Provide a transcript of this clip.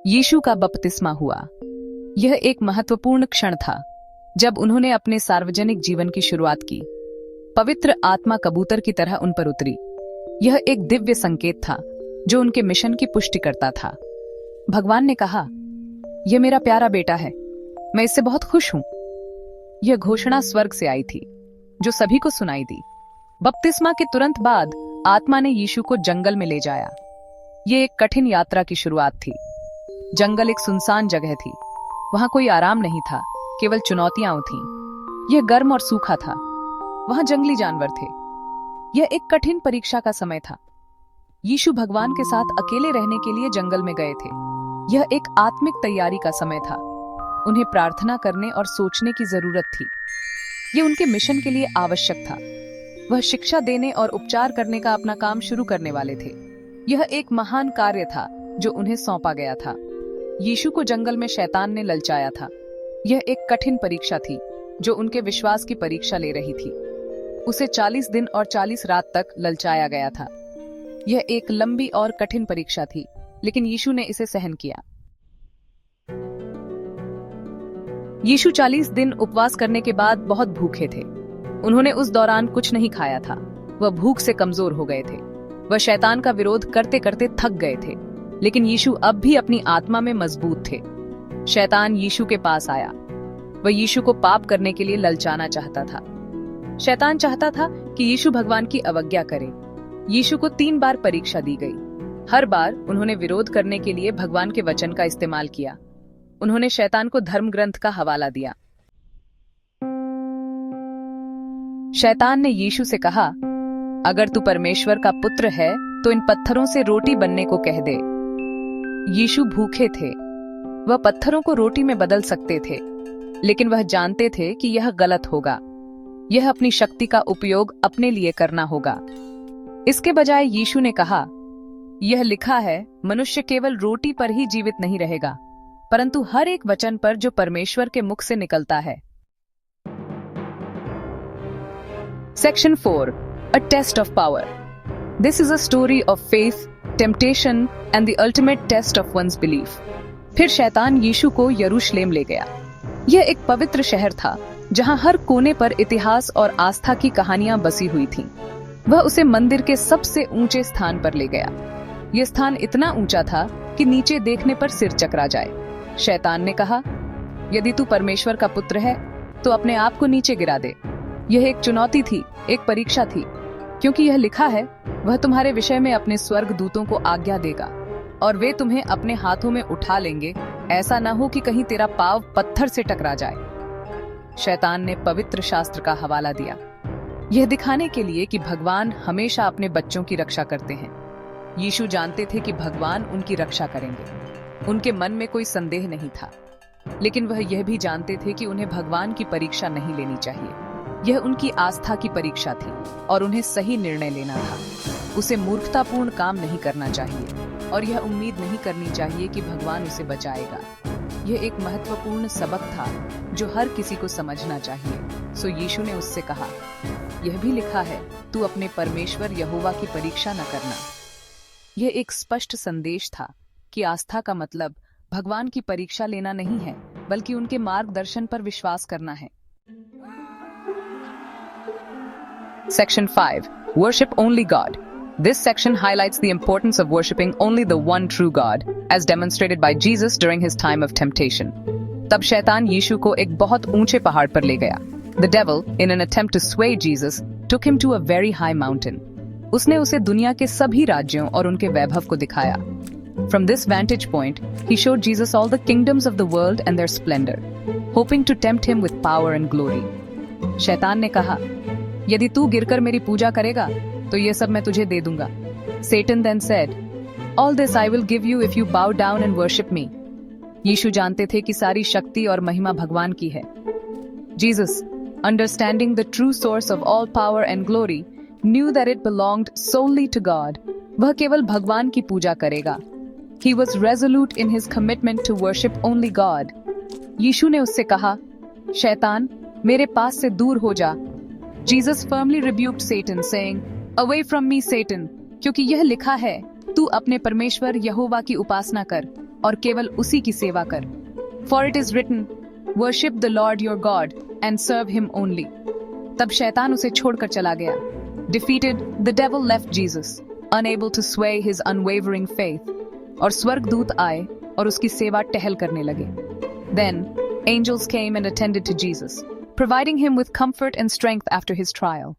यीशु का बपतिस्मा हुआ। यह एक महत्वपूर्ण क्षण था जब उन्होंने अपने सार्वजनिक जीवन की शुरुआत की। पवित्र आत्मा कबूतर की तरह उन पर उतरी। यह एक दिव्य संकेत था जो उनके मिशन की पुष्टि करता था। भगवान ने कहा, यह मेरा प्यारा बेटा है, मैं इससे बहुत खुश हूं। यह घोषणा स्वर्ग से आई थी जो सभी को सुनाई दी। बपतिस्मा के तुरंत बाद आत्मा ने यीशु को जंगल में ले जाया। यह एक कठिन यात्रा की शुरुआत थी। जंगल एक सुनसान जगह थी। वहां कोई आराम नहीं था, केवल चुनौतियां थीं। यह गर्म और सूखा था। वहां जंगली जानवर थे। यह एक कठिन परीक्षा का समय था। यीशु भगवान के साथ अकेले रहने के लिए जंगल में गए थे। यह एक आत्मिक तैयारी का समय था। उन्हें प्रार्थना करने और सोचने की जरूरत थी। यह उनके मिशन के लिए आवश्यक था। वह शिक्षा देने और उपचार करने का अपना काम शुरू करने वाले थे। यह एक महान कार्य था जो उन्हें सौंपा गया था। यीशु को जंगल में शैतान ने ललचाया था। यह एक कठिन परीक्षा थी जो उनके विश्वास की परीक्षा ले रही थी। उसे 40 दिन और 40 रात तक ललचाया गया था। यह एक लंबी और कठिन परीक्षा थी, लेकिन यीशु ने इसे सहन किया। यीशु 40 दिन उपवास करने के बाद बहुत भूखे थे। उन्होंने उस दौरान कुछ नहीं खाया था। वह भूख से कमजोर हो गए थे। वह शैतान का विरोध करते करते थक गए थे, लेकिन यीशु अब भी अपनी आत्मा में मजबूत थे। शैतान यीशु के पास आया। वह यीशु को पाप करने के लिए ललचाना चाहता था। शैतान चाहता था कि यीशु भगवान की अवज्ञा करे। यीशु को 3 बार परीक्षा दी गई। हर बार उन्होंने विरोध करने के लिए भगवान के वचन का इस्तेमाल किया। उन्होंने शैतान को धर्म ग्रंथ का हवाला दिया। शैतान ने यीशु से कहा, अगर तू परमेश्वर का पुत्र है तो इन पत्थरों से रोटी बनने को कह दे। यीशु भूखे थे। वह पत्थरों को रोटी में बदल सकते थे, लेकिन वह जानते थे कि यह गलत होगा। यह अपनी शक्ति का उपयोग अपने लिए करना होगा। इसके बजाय यीशु ने कहा, यह लिखा है, मनुष्य केवल रोटी पर ही जीवित नहीं रहेगा, परंतु हर एक वचन पर जो परमेश्वर के मुख से निकलता है। Section 4. A test of power. This is a story of faith, temptation and the ultimate test of one's belief. फिर शैतान यीशु को यरूशलेम ले गया। यह एक पवित्र शहर था जहां हर कोने पर इतिहास और आस्था की कहानियां बसी हुई थीं। वह उसे मंदिर के सबसे ऊंचे स्थान पर ले गया। यह स्थान इतना ऊंचा था कि नीचे देखने पर सिर चकरा जाए। शैतान ने कहा, यदि तू परमेश्वर का पुत्र है तो अपने आप को नीचे गिरा दे। यह एक चुनौती थी, एक परीक्षा थी, क्योंकि यह लिखा है, वह तुम्हारे विषय में अपने स्वर्ग दूतों को आज्ञा देगा और वे तुम्हें अपने हाथों में उठा लेंगे, ऐसा न हो कि कहीं तेरा पाँव पत्थर से टकरा जाए। शैतान ने पवित्र शास्त्र का हवाला दिया, यह दिखाने के लिए कि भगवान हमेशा अपने बच्चों की रक्षा करते हैं। यीशु जानते थे कि भगवान उनकी रक्षा करेंगे। उनके मन में कोई संदेह नहीं था, लेकिन वह यह भी जानते थे कि उन्हें भगवान की परीक्षा नहीं लेनी चाहिए। यह उनकी आस्था की परीक्षा थी और उन्हें सही निर्णय लेना था। उसे मूर्खतापूर्ण काम नहीं करना चाहिए और यह उम्मीद नहीं करनी चाहिए कि भगवान उसे बचाएगा। यह एक महत्वपूर्ण सबक था जो हर किसी को समझना चाहिए। सो यीशु ने उससे कहा, यह भी लिखा है, तू अपने परमेश्वर यहोवा की परीक्षा न करना। यह एक स्पष्ट संदेश था कि आस्था का मतलब भगवान की परीक्षा लेना नहीं है, बल्कि उनके मार्गदर्शन पर विश्वास करना है। Section 5. Worship only God. This section highlights the importance of worshipping only the one true God, as demonstrated by Jesus during his time of temptation. तब शैतान यीशु को एक बहुत ऊंचे पहाड़ पर ले गया। The devil, in an attempt to sway Jesus, took him to a very high mountain. उसने उसे दुनिया के सभी राज्यों और उनके वैभव को दिखाया। From this vantage point, he showed Jesus all the kingdoms of the world and their splendor, hoping to tempt him with power and glory. शैतान ने कहा, यदि तू गिरकर मेरी पूजा करेगा तो ये सब मैं तुझे दे दूंगा। Satan then said, All this I will give you if you bow down and worship me. यीशु जानते थे कि सारी शक्ति और महिमा भगवान की है। Jesus, understanding the true source of all power and glory, knew that it belonged solely to God. वह केवल भगवान की पूजा करेगा। He was resolute in his commitment to worship only God. यीशु ने उससे कहा, शैतान, मेरे पास से दूर हो जा। Jesus firmly rebuked Satan, saying, Away from me, Satan, क्योंकि यह लिखा है, तू अपने परमेश्वर यहोवा की उपासना कर और केवल उसी की सेवा कर। For it is written, worship the Lord your God and serve him only. तब शैतान उसे छोड़कर चला गया। Defeated, the devil left Jesus, unable to sway his unwavering faith. और स्वर्गदूत आए और उसकी सेवा टहल करने लगे। Then, angels came and attended to Jesus, providing him with comfort and strength after his trial.